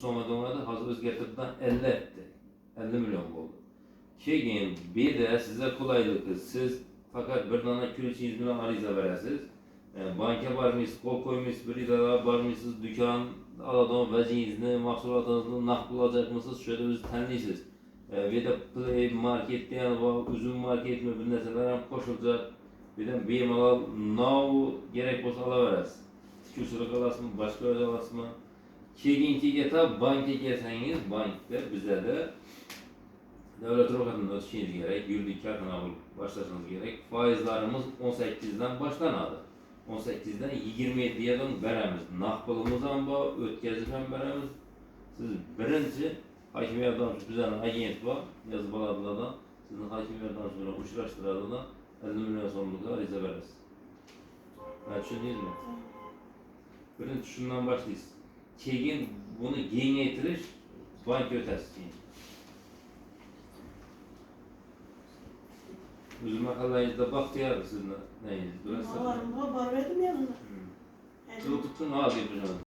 Sonra donadı, hazır özgertirden 50 etti. 50 milyon oldu. Keyin bir de size kolaylık, siz fakat bir tane külçiniz bilen ariza verəsiz. Banka barmıyız, kol koymuş, bir idara barmısınız, dükkan aladan vəziyinizni, mahsulatınızı naqd bulacak mısınız? Şöyle bizi tanıyısınız. Bir de Play Market diyen var, üzüm market mi bir neseler hem koşulacak. Bir de bemalal now gerek olsa alaverəsiz. Tiküsürük alasın, başka öyle alasın. Keyinki etap banka gelseniz, bankta bize de devlet rokatında ötüşeniz gerek, yürürlük kartına başlasanız gerek. Faizlerimiz 18'den başlanadı. 18'den 27'ye de veremiz. Nakbalımız ama ötkazıdan veremiz. Siz birinci hakimiyet danışıp bize agent var, yazı baladılardan, sizin hakimiyet danışımına uçlaştırarlardan 50 milyon sonlukla arize veririz. Ben düşündünüz mü? Birinci şundan başlayız. Keyin bunu kengaytirish bank ötesi. O'zi mahallangizda baxtiyor sizni neyingiz? Var verdim yanına. O'tirsin, hozir